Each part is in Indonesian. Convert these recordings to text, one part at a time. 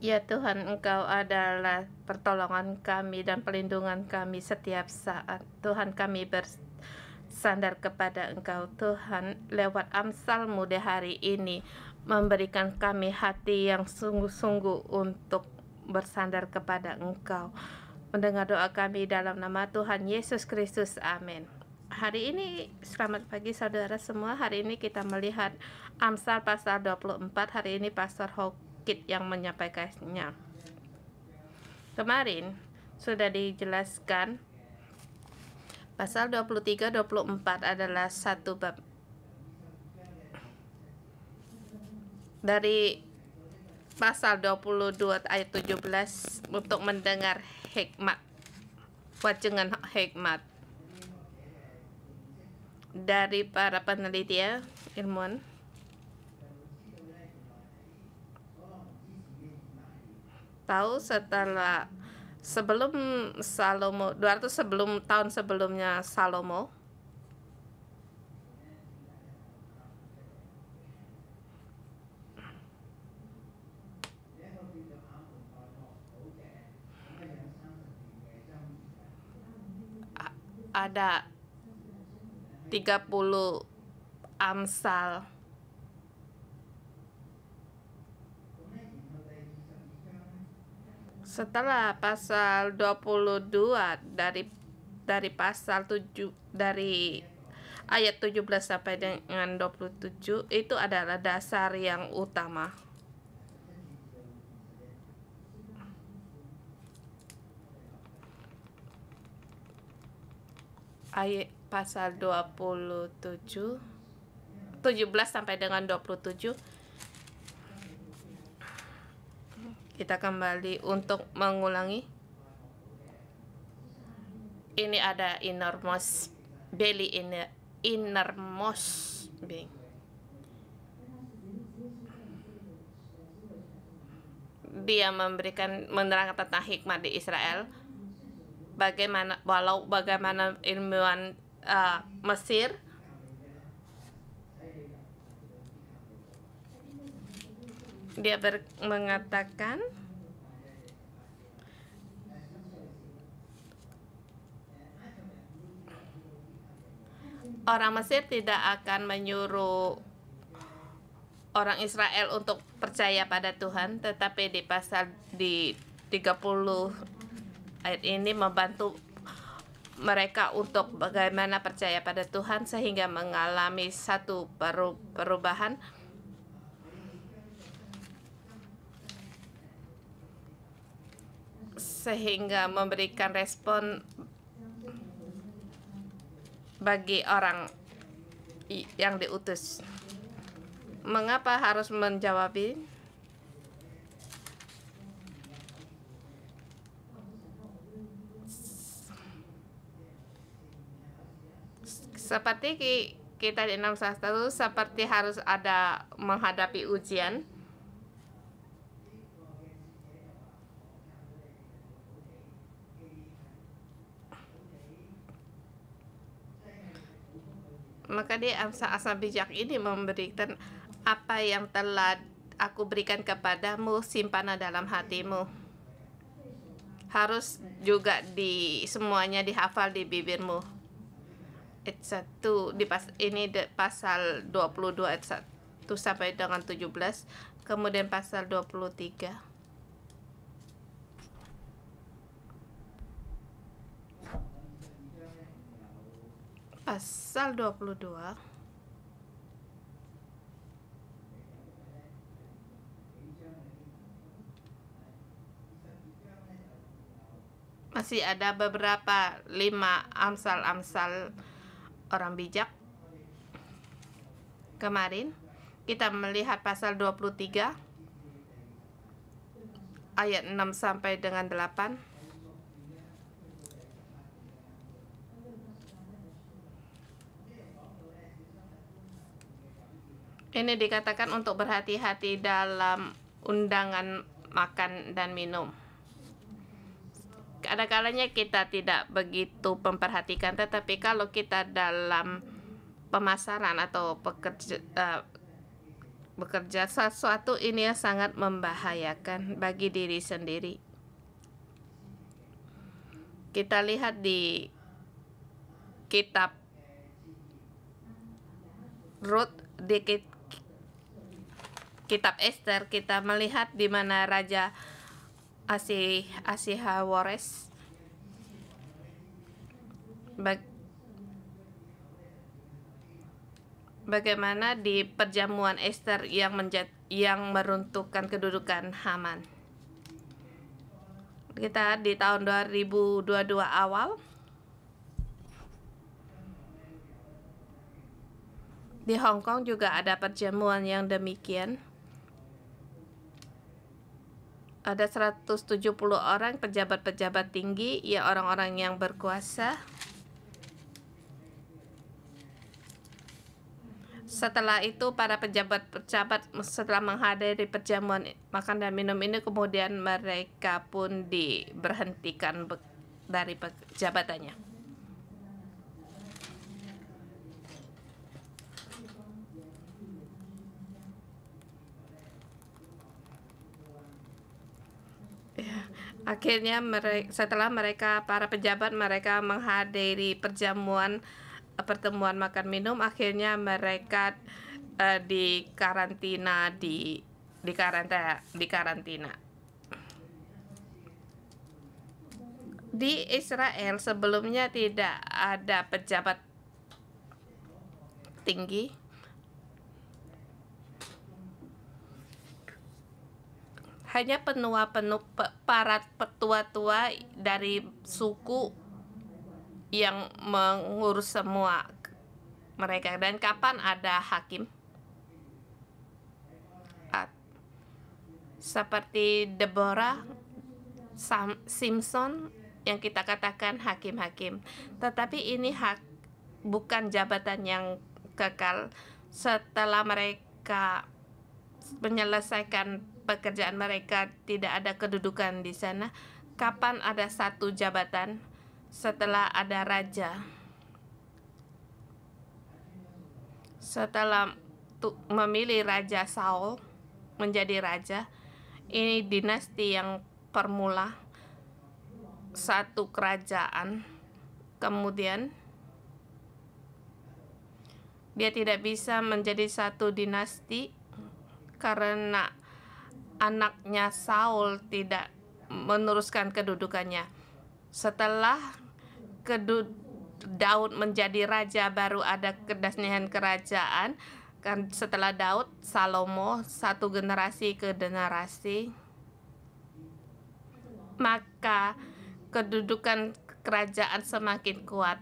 Ya Tuhan, Engkau adalah pertolongan kami dan pelindungan kami setiap saat. Tuhan, kami bersandar kepada Engkau. Tuhan, lewat Amsal-Mu di hari ini, memberikan kami hati yang sungguh-sungguh untuk bersandar kepada Engkau. Mendengar doa kami dalam nama Tuhan Yesus Kristus. Amin. Hari ini, selamat pagi saudara semua. Hari ini kita melihat Amsal pasal 24. Hari ini Pastor Hokit yang menyampaikannya. Kemarin sudah dijelaskan pasal 23-24 adalah satu bab. Dari pasal 22 ayat 17 untuk mendengar hikmat, wajangan hikmat dari para peneliti ilmuwan. Tahu setelah sebelum Salomo 200 tahun sebelumnya Salomo, ada 30 Amsal. Setelah pasal 22 dari pasal 7 dari ayat 17 sampai dengan 27 itu adalah dasar yang utama. Ayat pasal 27 17 sampai dengan 27 kita kembali untuk mengulangi. Ini ada innermost belly, innermost being. Dia menerangkan tentang hikmat di Israel. Bagaimana ilmuwan Mesir dia mengatakan orang Mesir tidak akan menyuruh orang Israel untuk percaya pada Tuhan, tetapi di pasal 30 ayat ini membantu mereka untuk bagaimana percaya pada Tuhan sehingga mengalami satu perubahan. Sehingga memberikan respon bagi orang yang diutus. Mengapa harus menjawab? Seperti kita di 6 seperti harus ada menghadapi ujian. Maka dia Amsal bijak ini memberikan apa yang telah aku berikan kepadamu, simpanlah dalam hatimu. Harus juga semuanya dihafal di bibirmu. Ayat 1 ini pasal 22 ayat 1 sampai dengan 17, kemudian pasal 23. Pasal 22 masih ada beberapa 5 amsal orang bijak. Kemarin kita melihat pasal 23 ayat 6 sampai dengan 8. Ini dikatakan untuk berhati-hati dalam undangan makan dan minum. Kadang-kadangnya kita tidak begitu memperhatikan, tetapi kalau kita dalam pemasaran atau bekerja sesuatu ini yang sangat membahayakan bagi diri sendiri. Kita lihat di kitab Ruth, di kitab Esther, kita melihat di mana Raja Ahasweros bagaimana di perjamuan Esther yang meruntuhkan kedudukan Haman. Kita di tahun 2022 awal di Hong Kong juga ada perjamuan yang demikian. Ada 170 orang pejabat-pejabat tinggi, ya orang-orang yang berkuasa. Setelah itu para pejabat-pejabat setelah menghadiri perjamuan makan dan minum ini, kemudian mereka pun diberhentikan dari jabatannya. Akhirnya setelah para pejabat mereka menghadiri pertemuan makan minum, akhirnya mereka dikarantina. Di Israel sebelumnya tidak ada pejabat tinggi. Hanya para petua-tua dari suku yang mengurus semua mereka. Dan kapan ada hakim? Seperti Deborah, Simpson, yang kita katakan hakim-hakim. Tetapi ini bukan jabatan yang kekal. Setelah mereka menyelesaikan pekerjaan mereka, tidak ada kedudukan di sana. Kapan ada satu jabatan? Setelah ada raja. Setelah memilih Raja Saul menjadi raja, ini dinasti yang permula satu kerajaan. Kemudian dia tidak bisa menjadi satu dinasti karena anaknya Saul tidak meneruskan kedudukannya. Setelah Daud menjadi raja, baru ada kedinastian kerajaan. Kan setelah Daud, Salomo, satu generasi ke generasi, maka kedudukan kerajaan semakin kuat.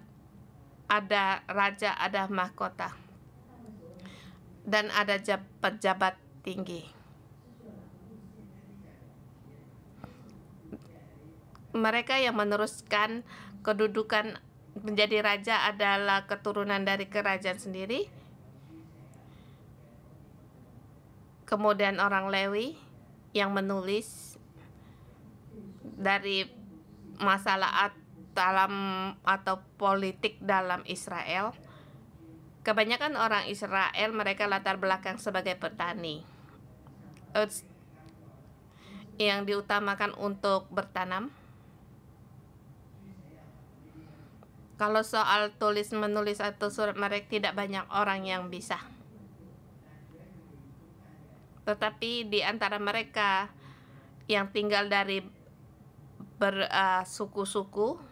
Ada raja, ada mahkota, dan ada pejabat tinggi. Mereka yang meneruskan kedudukan menjadi raja adalah keturunan dari kerajaan sendiri. Kemudian orang Lewi yang menulis dari masalah atau politik dalam Israel. Kebanyakan orang Israel mereka latar belakang sebagai petani, yang diutamakan untuk bertanam. Kalau soal tulis-menulis atau surat, mereka tidak banyak orang yang bisa. Tetapi di antara mereka yang tinggal dari bersuku-suku,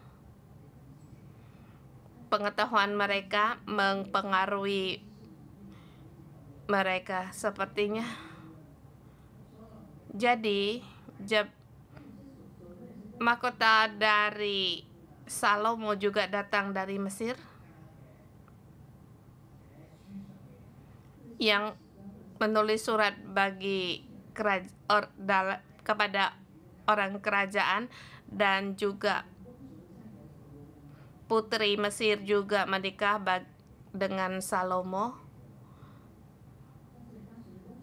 pengetahuan mereka mempengaruhi mereka sepertinya. Jadi mahkota dari Salomo juga datang dari Mesir, yang menulis surat kepada orang kerajaan, dan juga putri Mesir juga menikah dengan Salomo.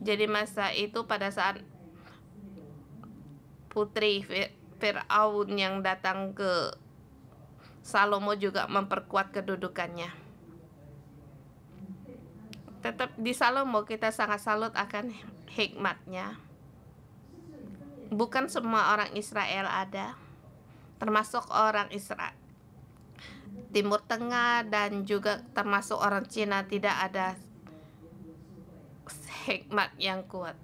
Jadi masa itu pada saat putri Firaun yang datang ke Salomo juga memperkuat kedudukannya. Tetap di Salomo kita sangat salut akan hikmatnya. Bukan semua orang Israel ada, termasuk orang Israel Timur Tengah dan juga termasuk orang Cina tidak ada hikmat yang kuat.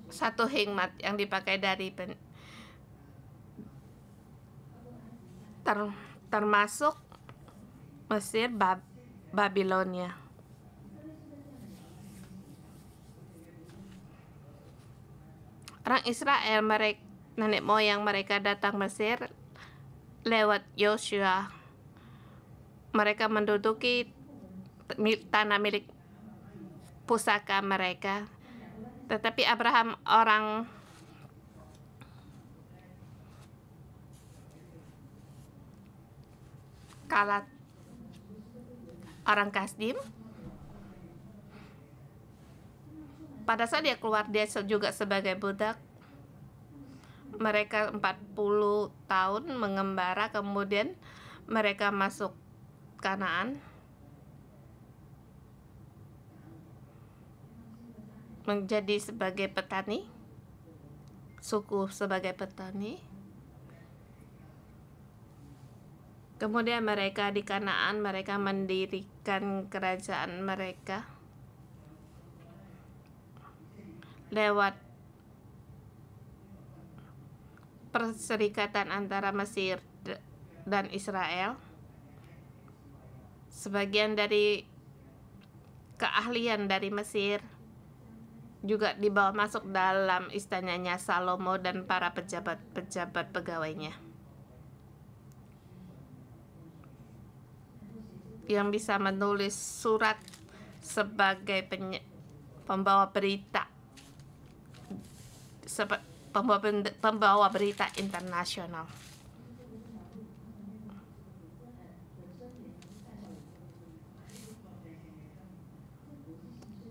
Satu hikmat yang dipakai dari termasuk Mesir, Babilonia. Orang Israel, nenek moyang mereka datang Mesir lewat Yosua. Mereka menduduki tanah milik pusaka mereka. Tetapi Abraham orang Kalat, orang Kasdim, pada saat dia keluar dia juga sebagai budak. Mereka 40 tahun mengembara, kemudian mereka masuk Kanaan, menjadi sebagai petani, suku sebagai petani. Kemudian mereka di Kanaan, mereka mendirikan kerajaan mereka lewat perserikatan antara Mesir dan Israel. Sebagian dari keahlian dari Mesir juga dibawa masuk dalam istananya Salomo dan para pejabat-pejabat pegawainya yang bisa menulis surat sebagai pembawa berita, pembawa berita internasional.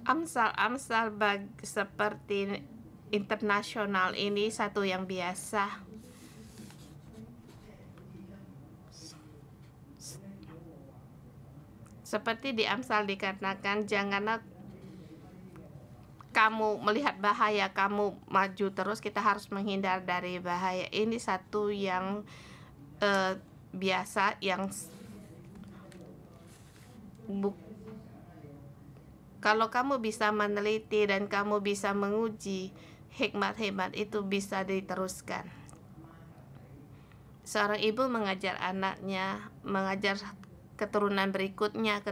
Amsal seperti internasional ini satu yang biasa. Seperti di Amsal dikatakan, janganlah kamu melihat bahaya, kamu maju terus. Kita harus menghindar dari bahaya. Ini satu yang biasa, yang kalau kamu bisa meneliti dan kamu bisa menguji, hikmat-hikmat itu bisa diteruskan. Seorang ibu mengajar anaknya, mengajar keturunan berikutnya.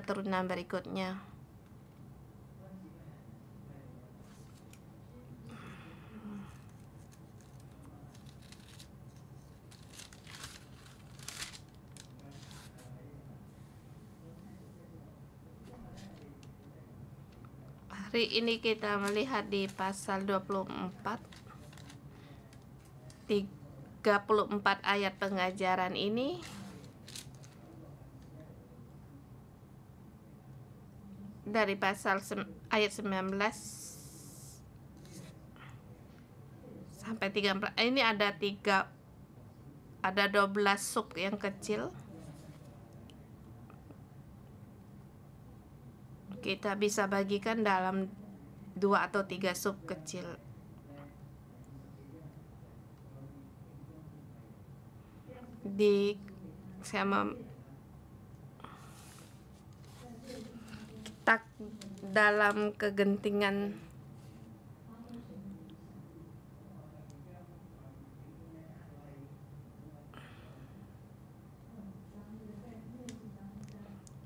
Hari ini kita melihat di pasal 24, 34 ayat pengajaran ini dari pasal ayat 19 sampai 13. Ini ada 12 sub yang kecil. Kita bisa bagikan dalam 2 atau 3 sub kecil. Kita dalam kegentingan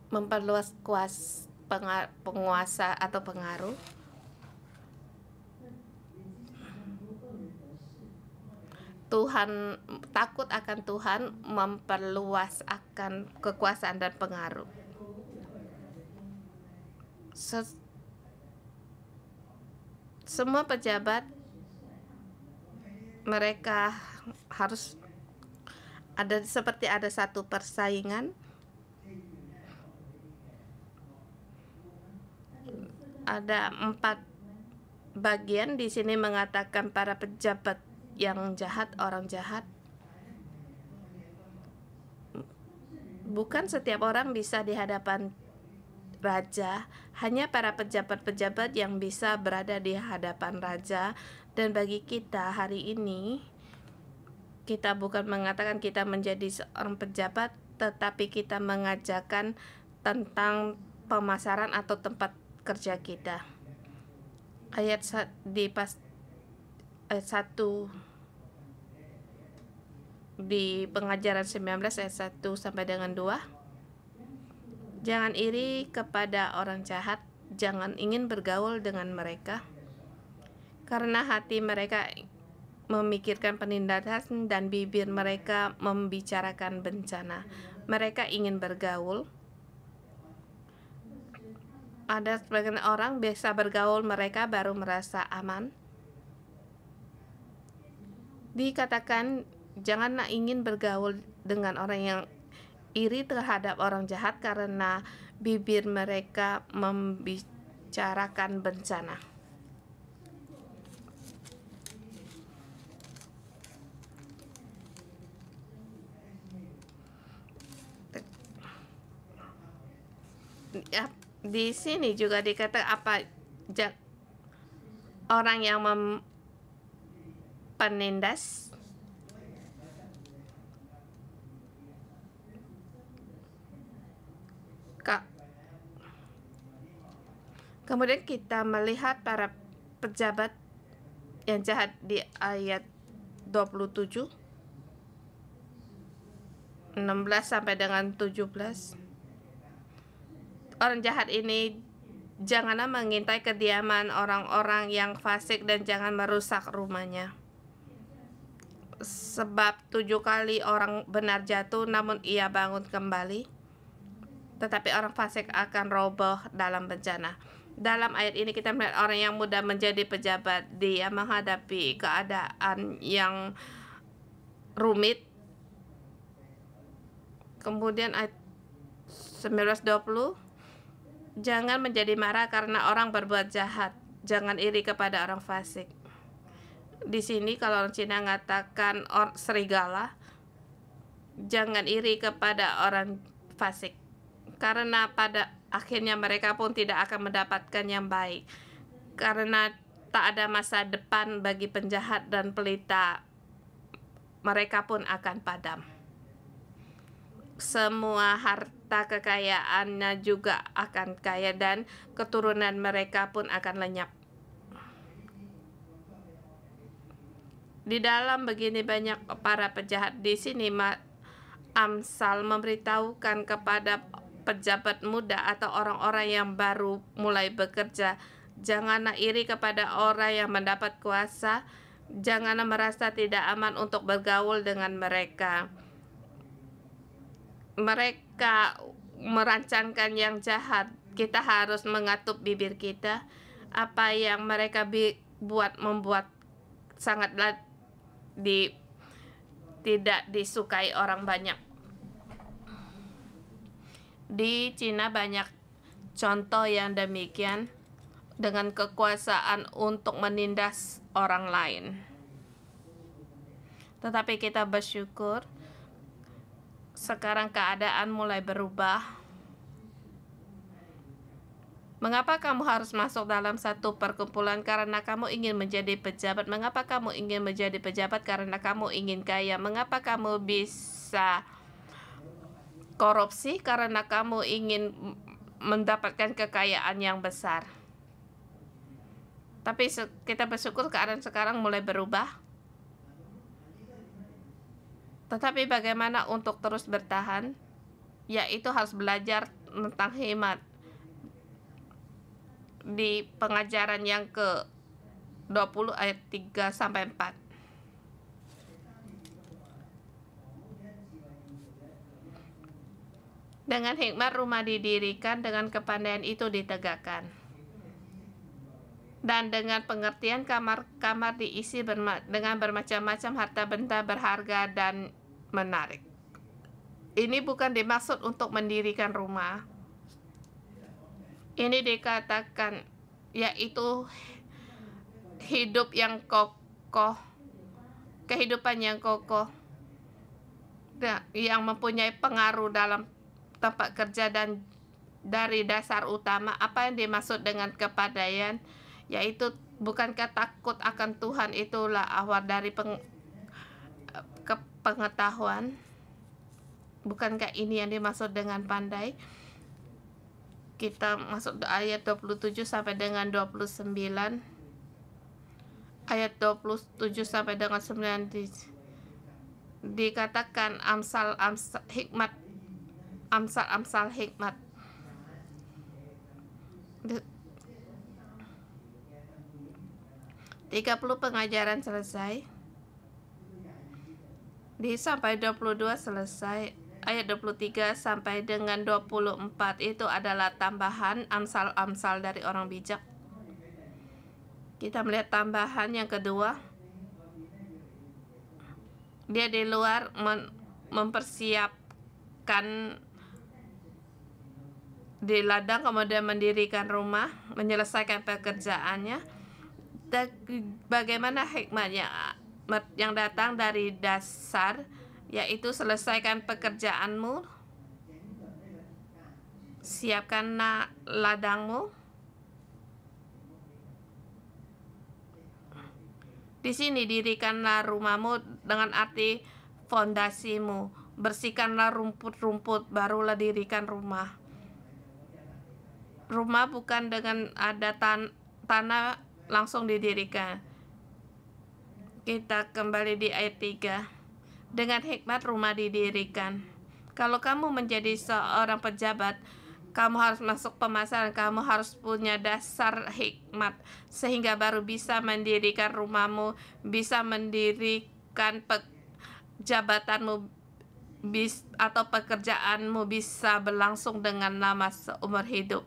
memperluas penguasa atau pengaruh. Takut akan Tuhan memperluas akan kekuasaan dan pengaruh. Semua pejabat mereka harus seperti ada satu persaingan. Ada 4 bagian di sini mengatakan para pejabat yang jahat, orang jahat. Bukan setiap orang bisa di hadapan raja, hanya para pejabat-pejabat yang bisa berada di hadapan raja. Dan bagi kita hari ini, kita bukan mengatakan kita menjadi seorang pejabat, tetapi kita mengajarkan tentang pemasaran atau tempat kerja kita. Ayat 1 di Pengajaran 19 ayat 1 sampai dengan 2. Jangan iri kepada orang jahat, jangan ingin bergaul dengan mereka, karena hati mereka memikirkan penindasan dan bibir mereka membicarakan bencana. Mereka ingin bergaul. Ada sebagian orang bisa bergaul, mereka baru merasa aman. Dikatakan janganlah ingin bergaul dengan orang yang iri terhadap orang jahat, karena bibir mereka membicarakan bencana. Ya, di sini juga dikatakan orang yang penindas, kemudian kita melihat para pejabat yang jahat di ayat 27, 16 sampai dengan 17. Orang jahat ini janganlah mengintai kediaman orang-orang yang fasik dan jangan merusak rumahnya. Sebab 7 kali orang benar jatuh namun ia bangun kembali, tetapi orang fasik akan roboh dalam bencana. Dalam ayat ini kita melihat orang yang mudah menjadi pejabat, dia menghadapi keadaan yang rumit. Kemudian ayat 19-20, jangan menjadi marah karena orang berbuat jahat, jangan iri kepada orang fasik. Di sini kalau orang Cina mengatakan serigala, jangan iri kepada orang fasik, karena pada akhirnya mereka pun tidak akan mendapatkan yang baik, karena tak ada masa depan bagi penjahat dan pelita, mereka pun akan padam. Semua harta kekayaannya juga akan kaya dan keturunan mereka pun akan lenyap. Di dalam begini banyak para pejahat, di sini Amsal memberitahukan kepada pejabat muda atau orang-orang yang baru mulai bekerja, janganlah iri kepada orang yang mendapat kuasa, janganlah merasa tidak aman untuk bergaul dengan mereka. Mereka merancangkan yang jahat, kita harus mengatup bibir kita. Apa yang mereka membuat sangatlah tidak disukai orang banyak. Di Cina banyak contoh yang demikian dengan kekuasaan untuk menindas orang lain. Tetapi kita bersyukur sekarang keadaan mulai berubah. Mengapa kamu harus masuk dalam satu perkumpulan? Karena kamu ingin menjadi pejabat. Mengapa kamu ingin menjadi pejabat? Karena kamu ingin kaya. Mengapa kamu bisa korupsi? Karena kamu ingin mendapatkan kekayaan yang besar. Tapi kita bersyukur keadaan sekarang mulai berubah. Tetapi bagaimana untuk terus bertahan? Yaitu harus belajar tentang hemat. Di pengajaran yang ke-20 ayat 3-4. Dengan hikmat rumah didirikan, dengan kepandaian itu ditegakkan. Dan dengan pengertian kamar-kamar diisi dengan bermacam-macam harta benda berharga dan menarik. Ini bukan dimaksud untuk mendirikan rumah. Ini dikatakan yaitu hidup yang kokoh, kehidupan yang kokoh, yang mempunyai pengaruh dalam tempat kerja dan dari dasar utama. Apa yang dimaksud dengan kepandaian? Yaitu bukankah takut akan Tuhan itulah awal dari pengetahuan? Bukankah ini yang dimaksud dengan pandai? Kita masuk ayat 27 sampai dengan 29. Ayat 27 sampai dengan 9 dikatakan amsal hikmat. 30 pengajaran selesai. Sampai 22 selesai. Ayat 23 sampai dengan 24 itu adalah tambahan amsal-amsal dari orang bijak. Kita melihat tambahan yang kedua. Dia di luar mempersiapkan di ladang, kemudian mendirikan rumah, menyelesaikan pekerjaannya. Dan bagaimana hikmatnya yang datang dari dasar, yaitu selesaikan pekerjaanmu, siapkan ladangmu. Di sini dirikanlah rumahmu dengan arti fondasimu. Bersihkanlah rumput-rumput, barulah dirikan rumah. Rumah bukan dengan ada tanah langsung didirikan. Kita kembali di ayat 3. Dengan hikmat rumah didirikan. Kalau kamu menjadi seorang pejabat, kamu harus masuk pemasaran, kamu harus punya dasar hikmat, sehingga baru bisa mendirikan rumahmu, bisa mendirikan jabatanmu atau pekerjaanmu bisa berlangsung dengan lama seumur hidup.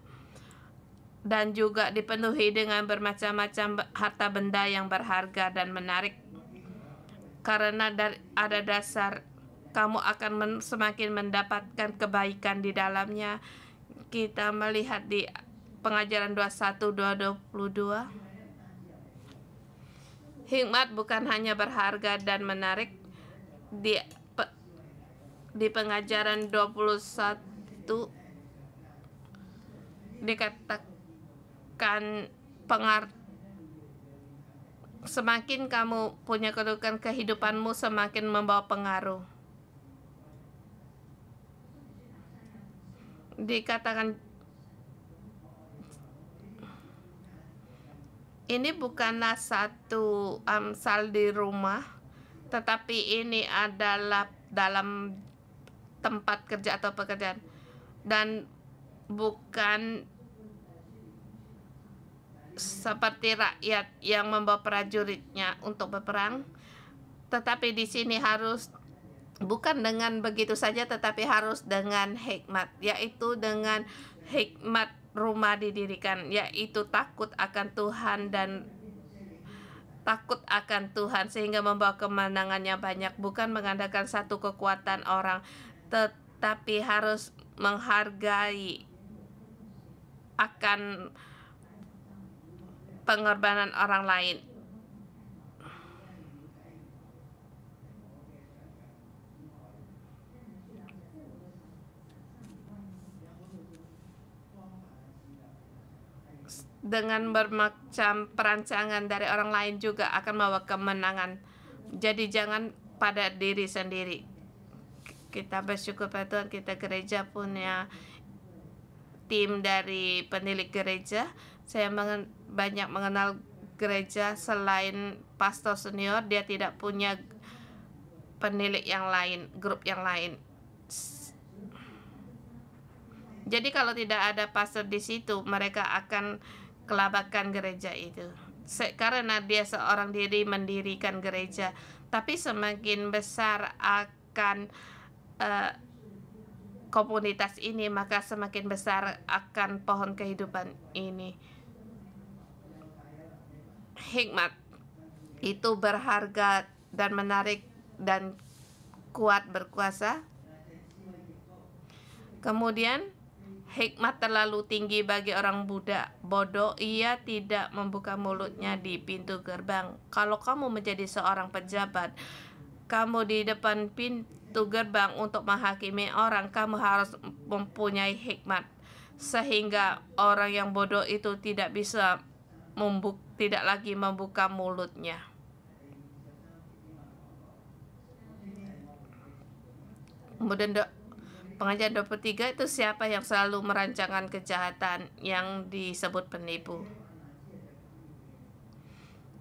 Dan juga dipenuhi dengan bermacam-macam harta benda yang berharga dan menarik. Karena ada dasar, kamu akan semakin mendapatkan kebaikan di dalamnya. Kita melihat di pengajaran 21-22. Hikmat bukan hanya berharga dan menarik. Di pengajaran 21 dikatakan semakin kamu punya kedudukan, kehidupanmu semakin membawa pengaruh. Dikatakan ini bukanlah satu amsal di rumah, tetapi ini adalah dalam tempat kerja atau pekerjaan, dan bukan seperti rakyat yang membawa prajuritnya untuk berperang, tetapi di sini harus bukan dengan begitu saja, tetapi harus dengan hikmat, yaitu dengan hikmat rumah didirikan, yaitu takut akan Tuhan dan takut akan Tuhan sehingga membawa kemenangannya banyak, bukan mengandalkan satu kekuatan orang, tetapi harus menghargai akan pengorbanan orang lain. Dengan bermacam perancangan dari orang lain juga akan membawa kemenangan. Jadi jangan pada diri sendiri. Kita bersyukur pada Tuhan, kita gereja punya tim dari penilik gereja. Saya banyak mengenal gereja selain pastor senior, dia tidak punya penilik yang lain, grup yang lain. Jadi kalau tidak ada pastor di situ, mereka akan kelabakan gereja itu. Karena dia seorang diri mendirikan gereja, tapi semakin besar akan komunitas ini, maka semakin besar akan pohon kehidupan ini. Hikmat itu berharga dan menarik dan kuat berkuasa. Kemudian hikmat terlalu tinggi bagi orang bodoh, ia tidak membuka mulutnya di pintu gerbang. Kalau kamu menjadi seorang pejabat, kamu di depan pintu gerbang untuk menghakimi orang, kamu harus mempunyai hikmat sehingga orang yang bodoh itu tidak bisa tidak lagi membuka mulutnya. Kemudian pengajaran 23 itu siapa yang selalu merancangkan kejahatan yang disebut penipu.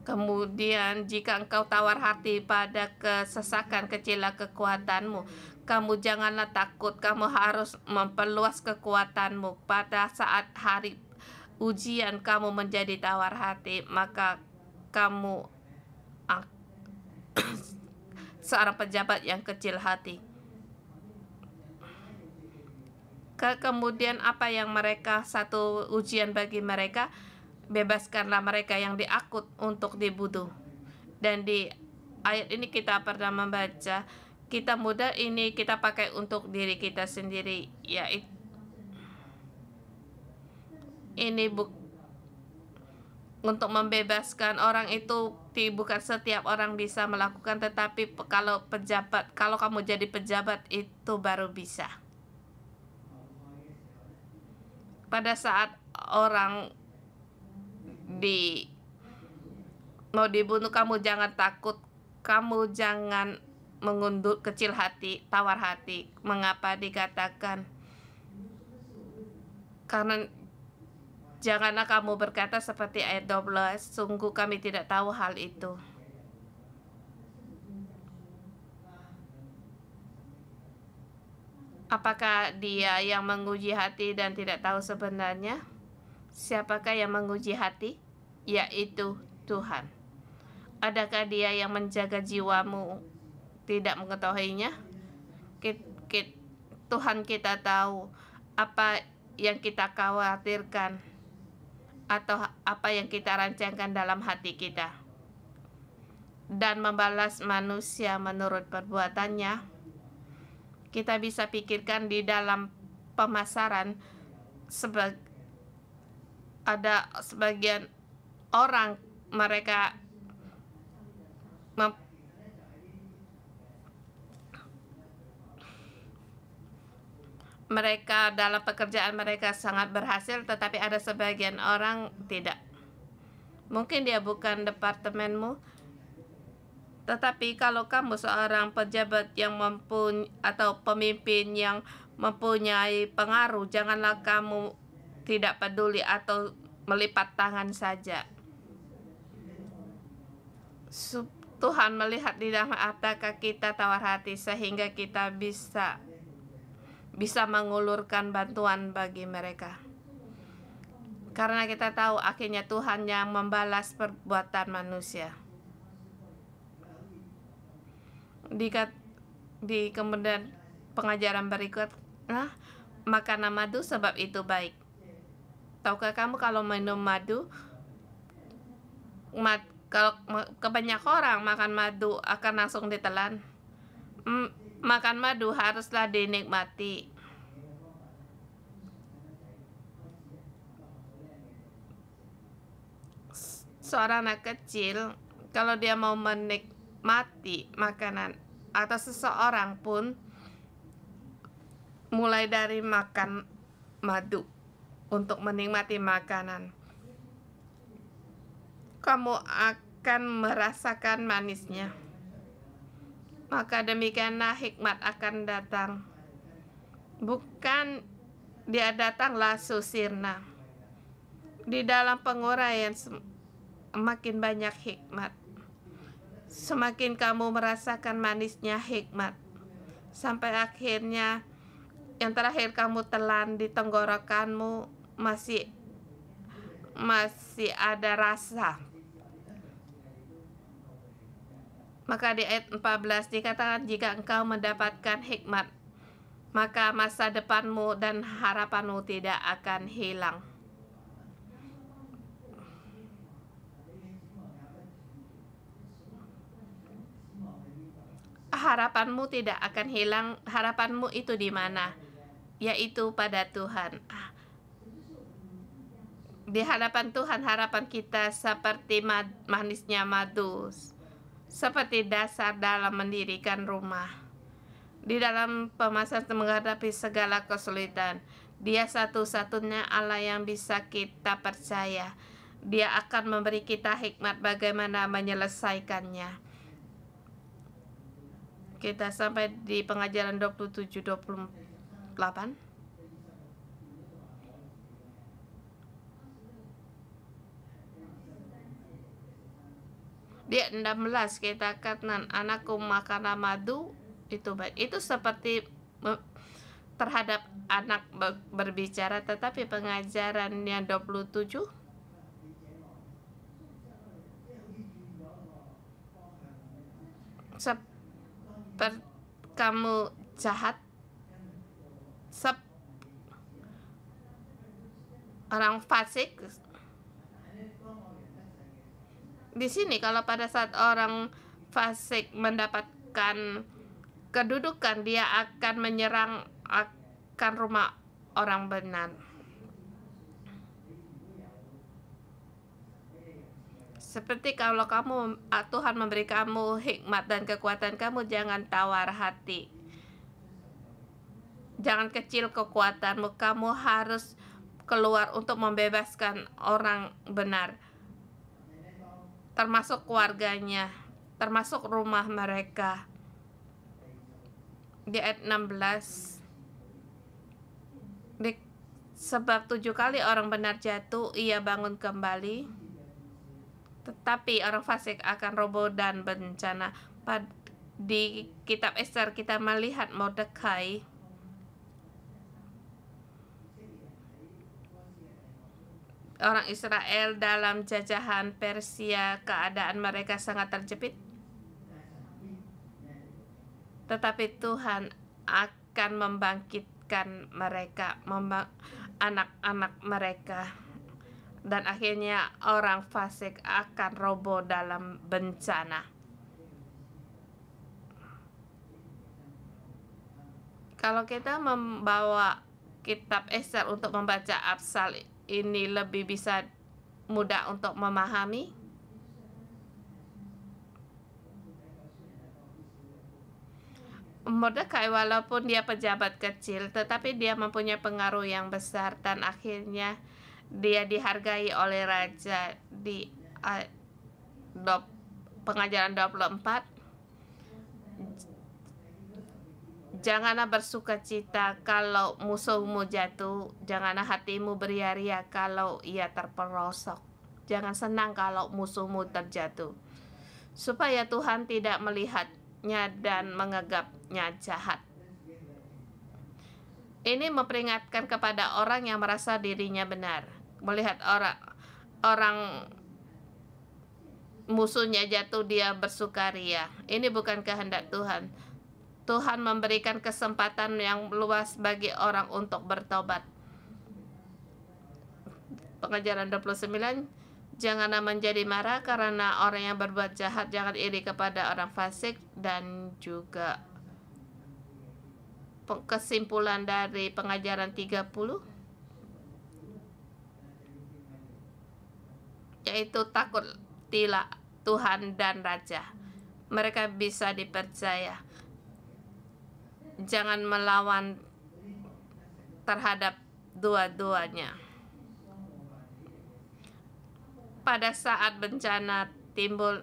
Kemudian jika engkau tawar hati pada kesesakan kecilah kekuatanmu, kamu janganlah takut, kamu harus memperluas kekuatanmu. Pada saat hari ujian kamu menjadi tawar hati, maka kamu seorang pejabat yang kecil hati. Kemudian apa yang satu ujian bagi mereka, bebaskanlah mereka yang diangkut untuk dibunuh. Dan di ayat ini kita pernah membaca, kita mudah ini kita pakai untuk diri kita sendiri, yaitu ini untuk membebaskan orang itu bukan setiap orang bisa melakukan, tetapi kalau kamu jadi pejabat itu baru bisa. Pada saat orang mau dibunuh, kamu jangan takut, kamu jangan mengundur kecil hati, tawar hati. Mengapa dikatakan? Karena janganlah kamu berkata seperti ayat 12, sungguh kami tidak tahu hal itu. Apakah dia yang menguji hati dan tidak tahu sebenarnya? Siapakah yang menguji hati? Yaitu Tuhan. Adakah dia yang menjaga jiwamu tidak mengetahuinya? Tuhan kita tahu apa yang kita khawatirkan atau apa yang kita rancangkan dalam hati kita, dan membalas manusia menurut perbuatannya. Kita bisa pikirkan di dalam pemasaran, ada sebagian orang mereka dalam pekerjaan mereka sangat berhasil, tetapi ada sebagian orang tidak. Mungkin dia bukan departemenmu, tetapi kalau kamu seorang pejabat yang atau pemimpin yang mempunyai pengaruh, janganlah kamu tidak peduli atau melipat tangan saja. Tuhan melihat di dalam apakah kita tawar hati sehingga kita bisa mengulurkan bantuan bagi mereka. Karena kita tahu akhirnya Tuhan yang membalas perbuatan manusia. Di kemudian pengajaran berikut, makanlah madu sebab itu baik. Tahukah kamu kalau minum madu, kalau kebanyakan orang makan madu akan langsung ditelan. Makan madu haruslah dinikmati. Seorang anak kecil, kalau dia mau menikmati makanan, atau seseorang pun, mulai dari makan madu untuk menikmati makanan, kamu akan merasakan manisnya. Maka demikianlah hikmat akan datang. Bukan dia datanglah susirna. Di dalam penguraian semakin banyak hikmat, semakin kamu merasakan manisnya hikmat, sampai akhirnya yang terakhir kamu telan di tenggorokanmu masih ada rasa. Maka di ayat 14 dikatakan, jika engkau mendapatkan hikmat, maka masa depanmu dan harapanmu tidak akan hilang. Harapanmu tidak akan hilang. Harapanmu itu di mana? Yaitu pada Tuhan. Di hadapan Tuhan, harapan kita seperti manisnya madu, seperti dasar dalam mendirikan rumah. di dalam pemasaran menghadapi segala kesulitan. Dia satu-satunya Allah yang bisa kita percaya. Dia akan memberi kita hikmat bagaimana menyelesaikannya. Kita sampai di pengajaran 27-28. Dia 16 kita katakan, anakku makanlah madu, itu baik. Itu seperti terhadap anak berbicara, tetapi pengajaran yang 27 seperti kamu jahat, orang fasik. Di sini kalau pada saat orang fasik mendapatkan kedudukan, dia akan menyerang akan rumah orang benar. Seperti kalau Tuhan memberi kamu hikmat dan kekuatan, kamu jangan tawar hati. Jangan kecil kekuatanmu, kamu harus keluar untuk membebaskan orang benar, termasuk keluarganya, termasuk rumah mereka. Di ayat 16, sebab 7 kali orang benar jatuh, ia bangun kembali, tetapi orang fasik akan roboh dan bencana. Di kitab Ester kita melihat Mordekai, orang Israel dalam jajahan Persia, keadaan mereka sangat terjepit. Tetapi Tuhan akan membangkitkan mereka, anak-anak mereka, dan akhirnya orang fasik akan roboh dalam bencana. Kalau kita membawa kitab Ester untuk membaca Absal ini lebih bisa mudah untuk memahami. Mordekai walaupun dia pejabat kecil, tetapi dia mempunyai pengaruh yang besar, dan akhirnya dia dihargai oleh raja. Di pengajaran 24, janganlah bersuka cita kalau musuhmu jatuh, janganlah hatimu beria-ria kalau ia terperosok. Jangan senang kalau musuhmu terjatuh, supaya Tuhan tidak melihatnya dan menganggapnya jahat. Ini memperingatkan kepada orang yang merasa dirinya benar. Melihat orang musuhnya jatuh, dia bersukaria. Ini bukan kehendak Tuhan. Tuhan memberikan kesempatan yang luas bagi orang untuk bertobat. Pengajaran 29, janganlah menjadi marah karena orang yang berbuat jahat, jangan iri kepada orang fasik. Dan juga kesimpulan dari pengajaran 30, yaitu takutilah Tuhan dan Raja. Mereka bisa dipercaya. Jangan melawan terhadap dua-duanya. Pada saat bencana timbul,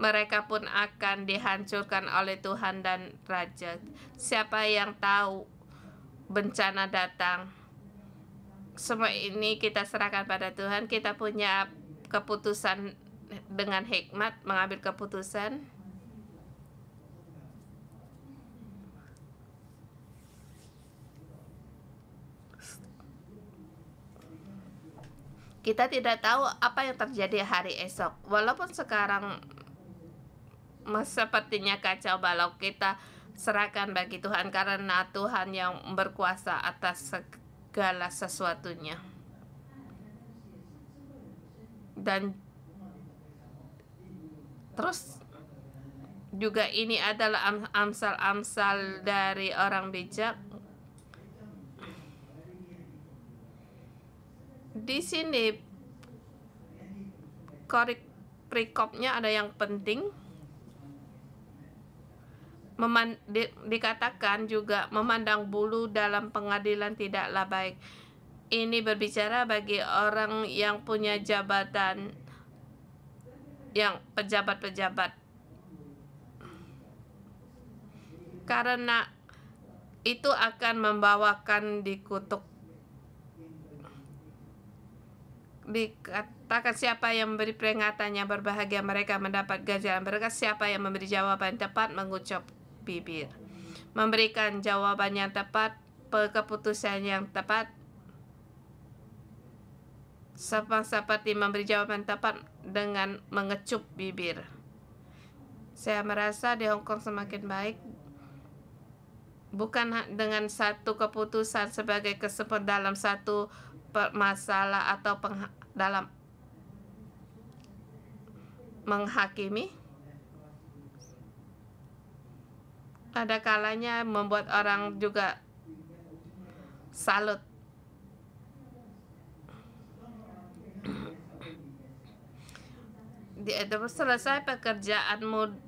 mereka pun akan dihancurkan oleh Tuhan dan Raja. Siapa yang tahu bencana datang? Semua ini kita serahkan pada Tuhan. Kita punya keputusan dengan hikmat, mengambil keputusan. Kita tidak tahu apa yang terjadi hari esok. Walaupun sekarang sepertinya kacau balau, kita serahkan bagi Tuhan, karena Tuhan yang berkuasa atas segala sesuatunya. Dan terus juga ini adalah amsal-amsal dari orang bijak. Di sini perikopnya ada yang penting. dikatakan juga memandang bulu dalam pengadilan tidaklah baik. Ini berbicara bagi orang yang punya jabatan, yang pejabat-pejabat, karena itu akan membawakan dikutuk. Dikatakan siapa yang memberi peringatannya berbahagia, mereka mendapat ganjaran berkat. Siapa yang memberi jawaban tepat mengucap bibir, memberikan jawaban yang tepat, keputusan yang tepat, seperti memberi jawaban tepat dengan mengecup bibir. Saya merasa di Hong Kong semakin baik, bukan dengan satu keputusan sebagai kesempatan dalam satu masalah atau dalam menghakimi. Ada kalanya membuat orang juga salut. Selesai pekerjaanmu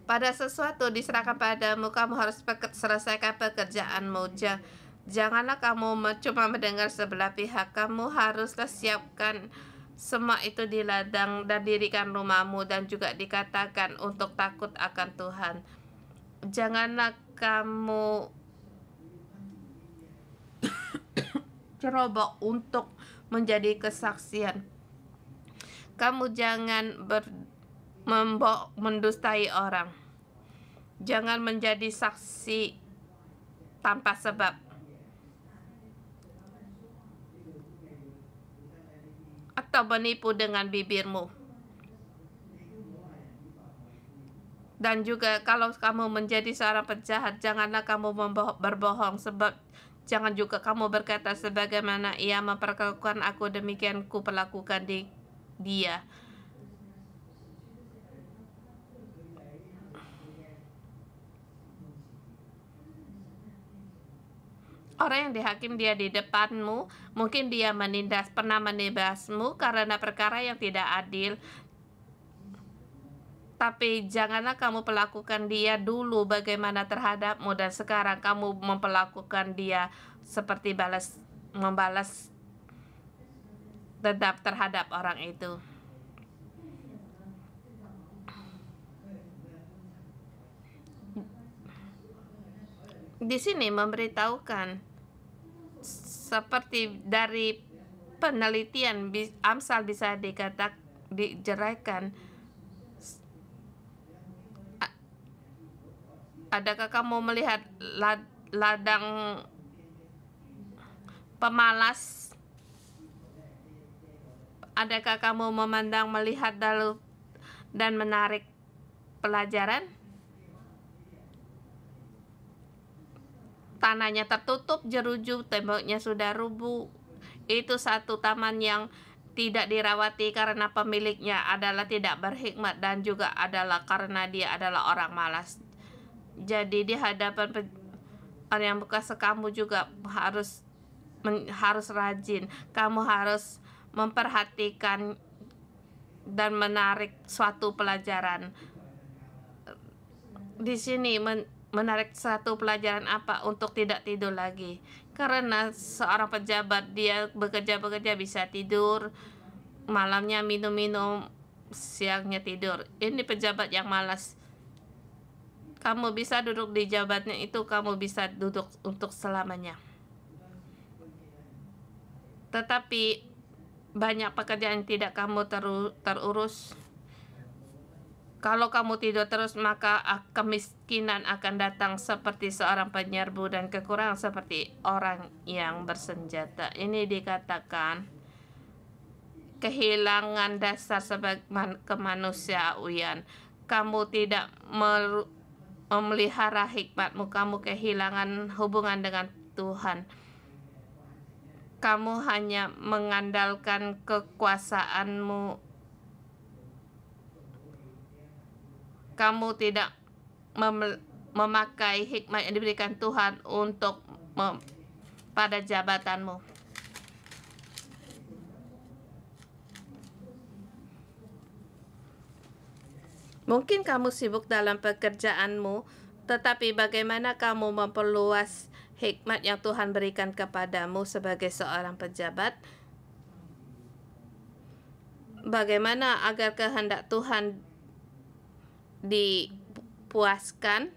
pada sesuatu diserahkan padamu, kamu harus selesaikan pekerjaanmu. Janganlah kamu cuma mendengar sebelah pihak. Kamu haruslah siapkan semua itu di ladang dan dirikan rumahmu, dan juga dikatakan untuk takut akan Tuhan. Janganlah kamu ceroboh untuk menjadi kesaksian. Kamu jangan mendustai orang. Jangan menjadi saksi tanpa sebab. Atau menipu dengan bibirmu. Dan juga kalau kamu menjadi seorang penjahat, janganlah kamu berbohong, sebab jangan juga kamu berkata sebagaimana ia memperlakukan aku, demikian ku perlakukan dia. Orang yang dihakim dia di depanmu, mungkin dia pernah menindasmu karena perkara yang tidak adil. Tapi janganlah kamu perlakukan dia dulu bagaimana terhadapmu, dan sekarang kamu memperlakukan dia seperti membalas dendam terhadap orang itu. Di sini memberitahukan seperti dari penelitian Amsal bisa dijeraikan. Adakah kamu melihat ladang pemalas? Adakah kamu melihat lalu dan menarik pelajaran? Tanahnya tertutup jeruju, temboknya sudah rubuh. Itu satu taman yang tidak dirawati karena pemiliknya adalah tidak berhikmat, dan juga adalah karena dia adalah orang malas. Jadi di hadapan orang yang berkuasa, kamu juga harus rajin. Kamu harus memperhatikan dan menarik suatu pelajaran. Di sini menarik satu pelajaran apa? Untuk tidak tidur lagi. Karena seorang pejabat, dia bekerja bisa tidur, malamnya minum-minum, siangnya tidur. Ini pejabat yang malas. Kamu bisa duduk di jabatannya itu, kamu bisa duduk untuk selamanya. Tetapi banyak pekerjaan yang tidak kamu terurus. Kalau kamu tidur terus, maka kemiskinan akan datang seperti seorang penyerbu, dan kekurangan seperti orang yang bersenjata. Ini dikatakan kehilangan dasar sebagai kemanusiaan. Kamu tidak memelihara hikmatmu, kamu kehilangan hubungan dengan Tuhan. Kamu hanya mengandalkan kekuasaanmu. Kamu tidak memakai hikmat yang diberikan Tuhan untuk pada jabatanmu. Mungkin kamu sibuk dalam pekerjaanmu, tetapi bagaimana kamu memperluas hikmat yang Tuhan berikan kepadamu sebagai seorang pejabat? Bagaimana agar kehendak Tuhan dipuaskan?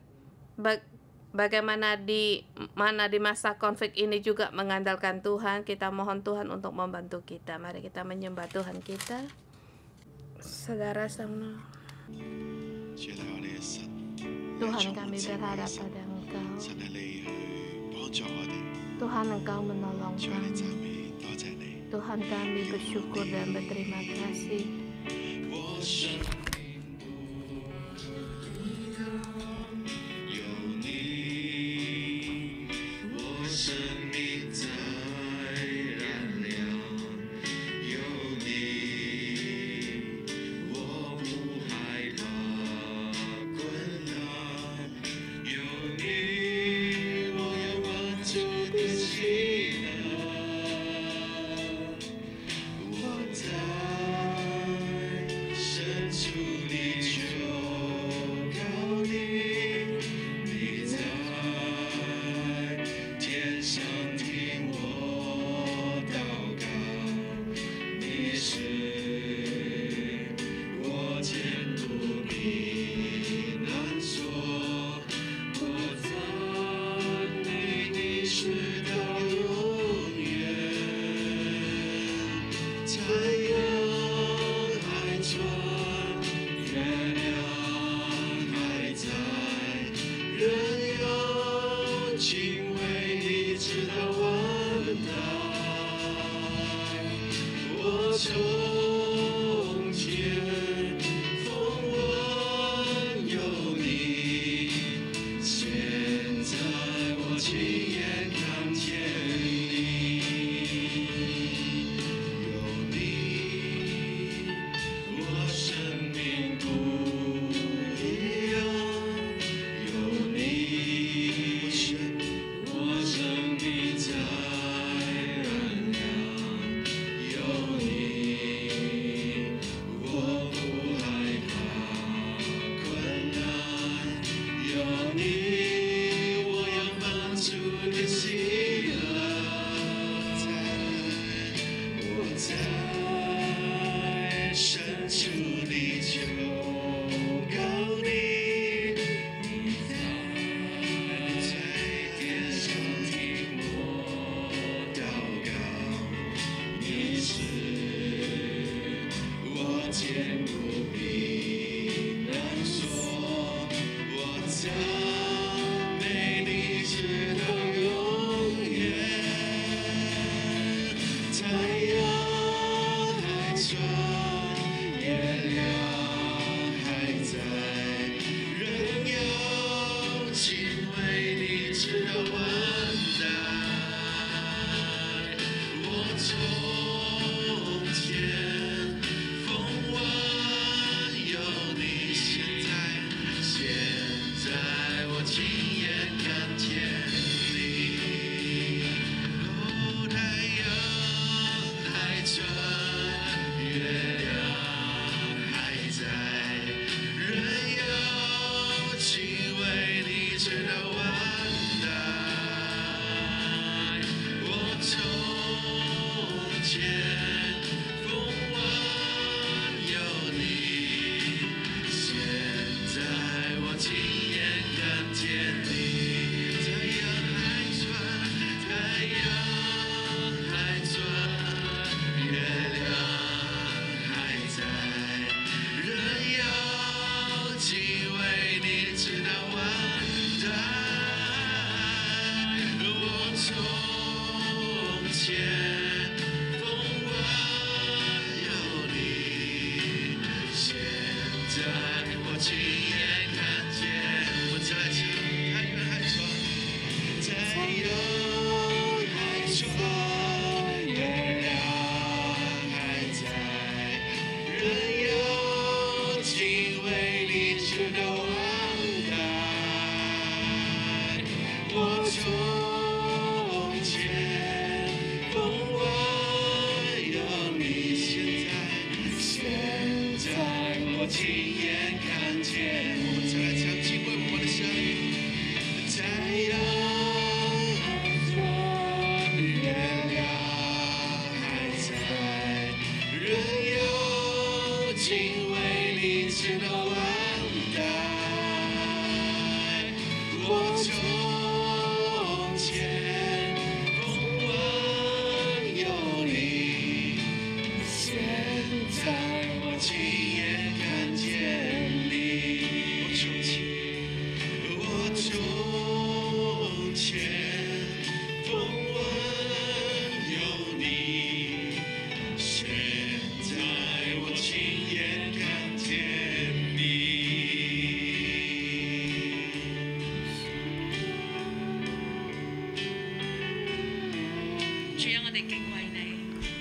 Bagaimana di masa konflik ini juga mengandalkan Tuhan. Kita mohon Tuhan untuk membantu kita. Mari kita menyembah Tuhan kita. Saudara sama Tuhan, kami berharap pada Engkau. Tuhan, Engkau menolong kami. Tuhan, kami bersyukur dan berterima kasih.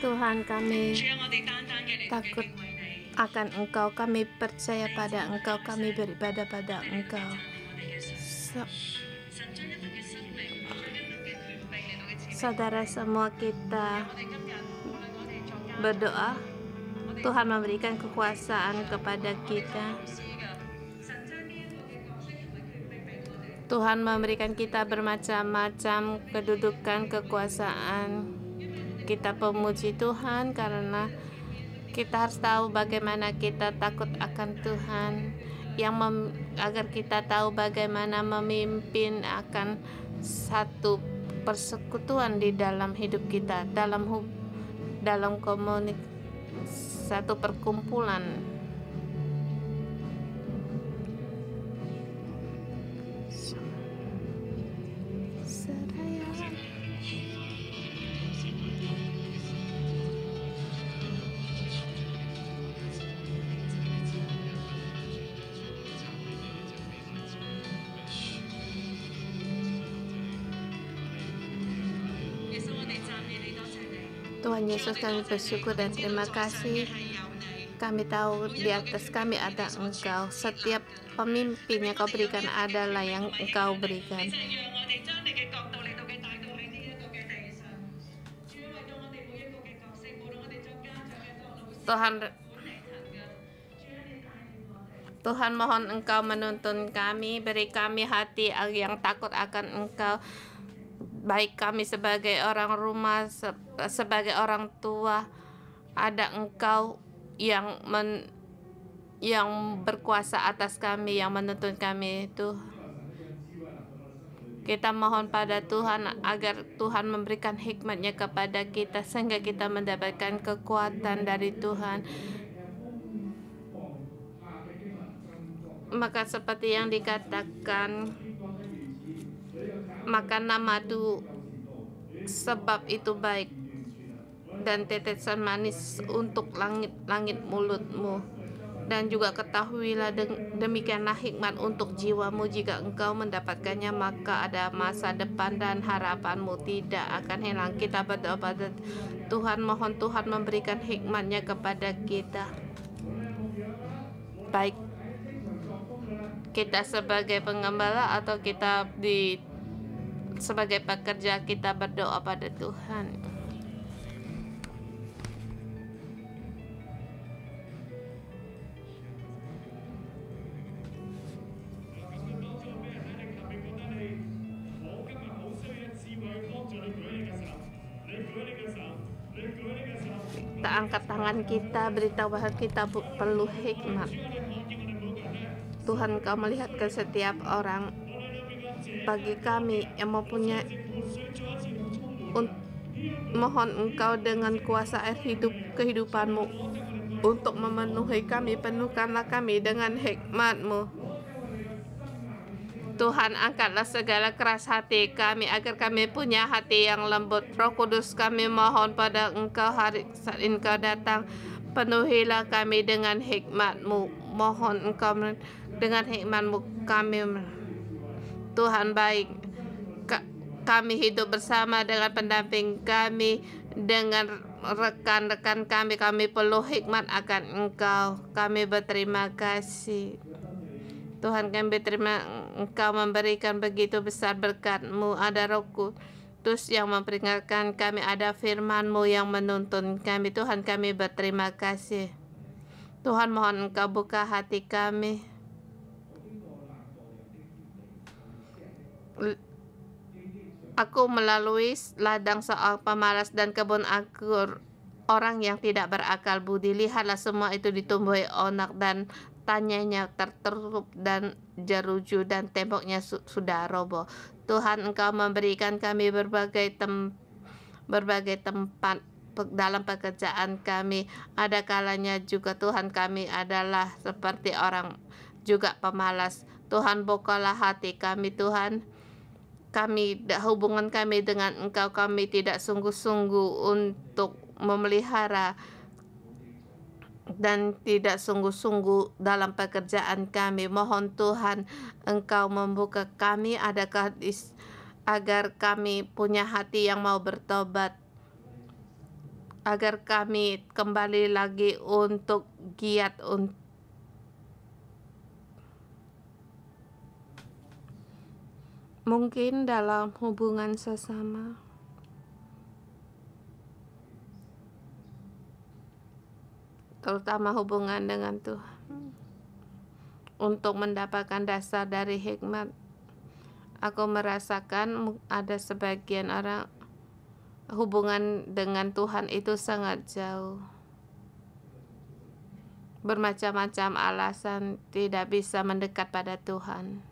Tuhan, kami takut akan Engkau, kami percaya pada Engkau, kami beribadah pada Engkau. Saudara semua, kita berdoa Tuhan memberikan kekuasaan kepada kita. Tuhan memberikan kita bermacam-macam kedudukan, kekuasaan. Kita pemuji Tuhan karena kita harus tahu bagaimana kita takut akan Tuhan, agar kita tahu bagaimana memimpin akan satu persekutuan di dalam hidup kita, dalam komunitas, satu perkumpulan. Tuhan Yesus, kami bersyukur dan terima kasih. Kami tahu di atas kami ada Engkau. Setiap pemimpin yang Kau berikan adalah yang Engkau berikan. Tuhan, mohon Engkau menuntun kami, beri kami hati yang takut akan Engkau. Baik kami sebagai orang rumah, sebagai orang tua, ada Engkau yang berkuasa atas kami, yang menuntun kami itu. Kita mohon pada Tuhan agar Tuhan memberikan hikmat-Nya kepada kita sehingga kita mendapatkan kekuatan dari Tuhan. Maka seperti yang dikatakan, makanlah madu sebab itu baik, dan tetesan manis untuk langit-langit mulutmu. Dan juga ketahuilah demikianlah hikmat untuk jiwamu. Jika engkau mendapatkannya, maka ada masa depan dan harapanmu tidak akan hilang. Kita berdoa pada Tuhan, mohon Tuhan memberikan hikmat-Nya kepada kita. Baik kita sebagai pengembala atau kita sebagai pekerja, kita berdoa pada Tuhan. Kita angkat tangan kita, beritahu bahwa kita perlu hikmat. Tuhan, Kau melihat ke setiap orang. Bagi kami yang mempunyai, mohon Engkau dengan kuasa air hidup kehidupan-Mu untuk memenuhi kami. Penuhkanlah kami dengan hikmat-Mu. Tuhan, angkatlah segala keras hati kami agar kami punya hati yang lembut. Roh Kudus, kami mohon pada Engkau hari saat Engkau datang, penuhilah kami dengan hikmat-Mu. Mohon Engkau dengan hikmat-Mu kami. Tuhan baik, kami hidup bersama dengan pendamping kami, dengan rekan-rekan kami. Kami perlu hikmat akan Engkau. Kami berterima kasih. Tuhan, kami berterima Engkau memberikan begitu besar berkat-Mu. Ada Roh Kudus yang memperingatkan kami, ada firman-Mu yang menuntun kami. Tuhan, kami berterima kasih. Tuhan, mohon Engkau buka hati kami. Aku melalui ladang soal pemalas dan kebun anggur orang yang tidak berakal budi. Lihatlah semua itu ditumbuhi onak dan tanyanya tertutup dan jeruju dan temboknya sudah roboh. Tuhan, Engkau memberikan kami berbagai tempat dalam pekerjaan kami. Ada kalanya juga Tuhan kami adalah seperti orang juga pemalas. Tuhan, bukalah hati kami Tuhan. Hubungan kami dengan Engkau, kami tidak sungguh-sungguh untuk memelihara dan tidak sungguh-sungguh dalam pekerjaan kami. Mohon Tuhan Engkau membuka kami, agar kami punya hati yang mau bertobat. agar kami kembali lagi untuk giat mungkin dalam hubungan sesama, terutama hubungan dengan Tuhan, untuk mendapatkan dasar dari hikmat. Aku merasakan ada sebagian orang hubungan dengan Tuhan itu sangat jauh. Bermacam-macam alasan tidak bisa mendekat pada Tuhan.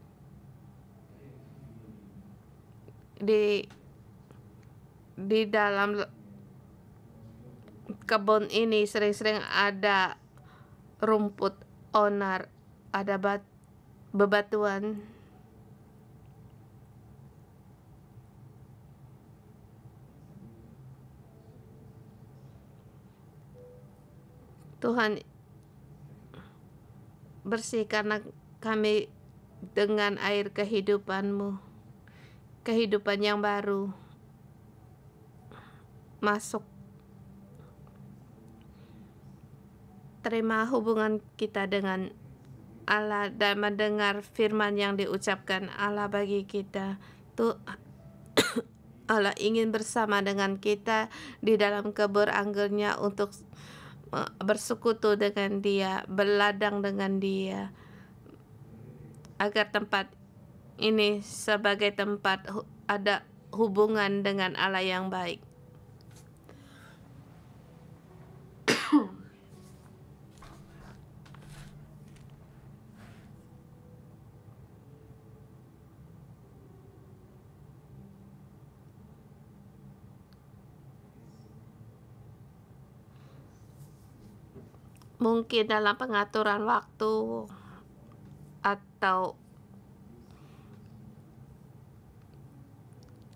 Di dalam kebun ini sering-sering ada rumput onar, ada bebatuan. Tuhan bersihkanlah kami dengan air kehidupan-Mu, kehidupan yang baru masuk. Terima hubungan kita dengan Allah dan mendengar firman yang diucapkan Allah bagi kita. Allah ingin bersama dengan kita di dalam kebun anggurnya untuk bersekutu dengan Dia, berladang dengan Dia, agar tempat ini sebagai tempat ada hubungan dengan Allah yang baik. Mungkin dalam pengaturan waktu atau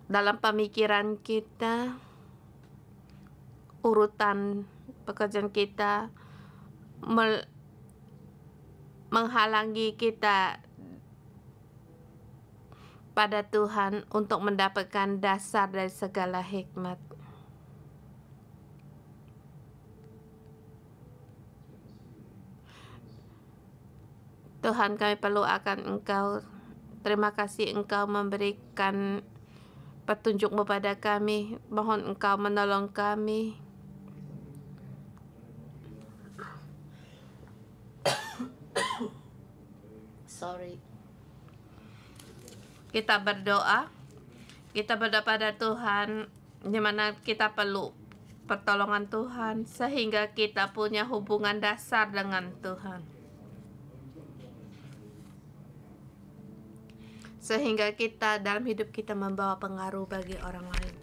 dalam pemikiran kita, urutan pekerjaan kita menghalangi kita pada Tuhan untuk mendapatkan dasar dari segala hikmat. Tuhan, kami perlu akan Engkau. Terima kasih Engkau memberikan petunjuk-Mu pada kami. Mohon Engkau menolong kami. Kita berdoa pada Tuhan, di mana kita perlu pertolongan Tuhan, sehingga kita punya hubungan dasar dengan Tuhan, sehingga kita dalam hidup kita membawa pengaruh bagi orang lain.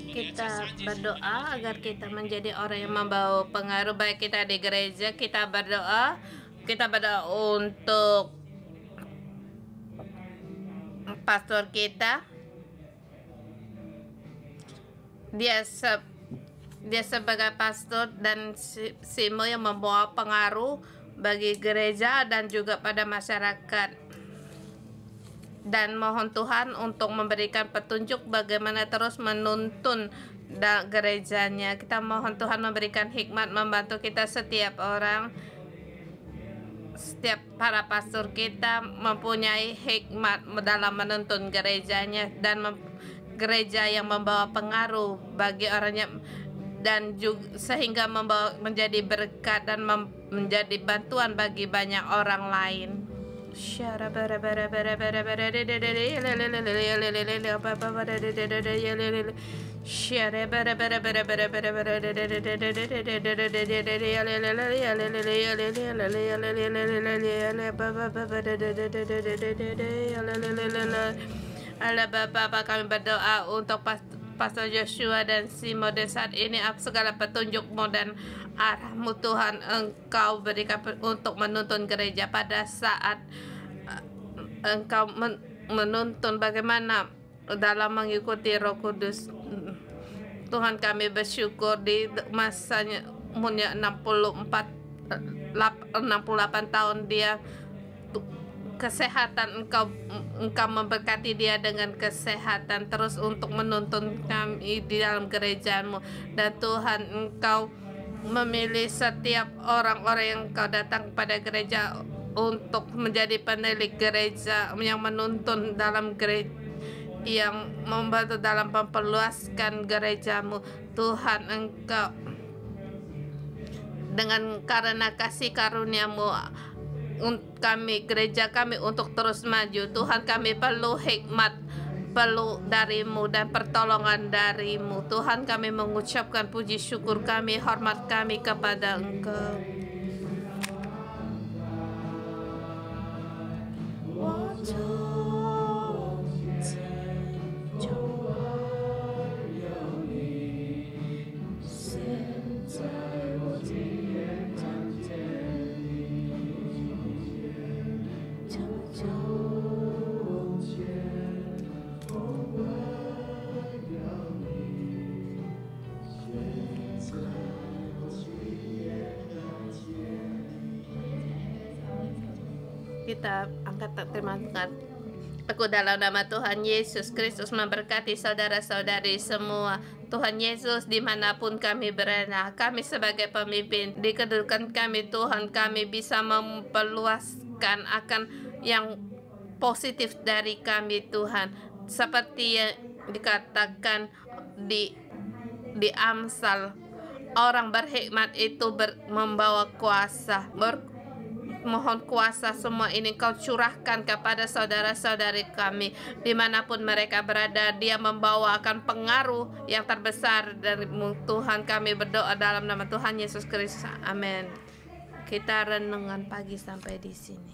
Kita berdoa agar kita menjadi orang yang membawa pengaruh, baik kita di gereja. Kita berdoa untuk pastor kita. Dia sebagai pastor dan Simo yang membawa pengaruh bagi gereja dan juga pada masyarakat. Dan mohon Tuhan untuk memberikan petunjuk bagaimana terus menuntun gerejanya. Kita mohon Tuhan memberikan hikmat, membantu kita setiap orang. Setiap para pastor kita mempunyai hikmat dalam menuntun gerejanya dan gereja yang membawa pengaruh bagi orangnya, dan juga sehingga menjadi berkat dan menjadi bantuan bagi banyak orang lain. Allah Bapa, kami berdoa untuk Pastor Joshua dan Simo dan saat ini segala petunjuk-Mu dan arah-Mu Tuhan Engkau berikan untuk menuntun gereja pada saat Engkau menuntun bagaimana dalam mengikuti Roh Kudus. Tuhan, kami bersyukur di masanya umurnya 68 tahun dia kesehatan, Engkau memberkati dia dengan kesehatan terus untuk menuntun kami di dalam gereja-Mu. Dan Tuhan, Engkau memilih setiap orang-orang yang Engkau datang pada gereja untuk menjadi penilik gereja yang menuntun dalam gereja, yang membantu dalam memperluaskan gereja-Mu. Tuhan, Engkau dengan karena kasih karunia-Mu kami, gereja kami untuk terus maju. Tuhan, kami perlu hikmat, perlu dari-Mu dan pertolongan dari-Mu. Tuhan, kami mengucapkan puji syukur kami, hormat kami kepada Engkau. Kita angkat terima kasih. Aku dalam nama Tuhan Yesus Kristus memberkati saudara-saudari semua. Tuhan Yesus, dimanapun kami berada, kami sebagai pemimpin di kedudukan kami, Tuhan, kami bisa memperluaskan akan yang positif dari kami, Tuhan, seperti yang dikatakan di Amsal, orang berhikmat itu membawa kuasa. Mohon kuasa semua ini Kau curahkan kepada saudara-saudari kami dimanapun mereka berada. Dia membawa akan pengaruh yang terbesar dari-Mu, Tuhan. Kami berdoa dalam nama Tuhan Yesus Kristus, amin. Kita renungan pagi sampai di sini.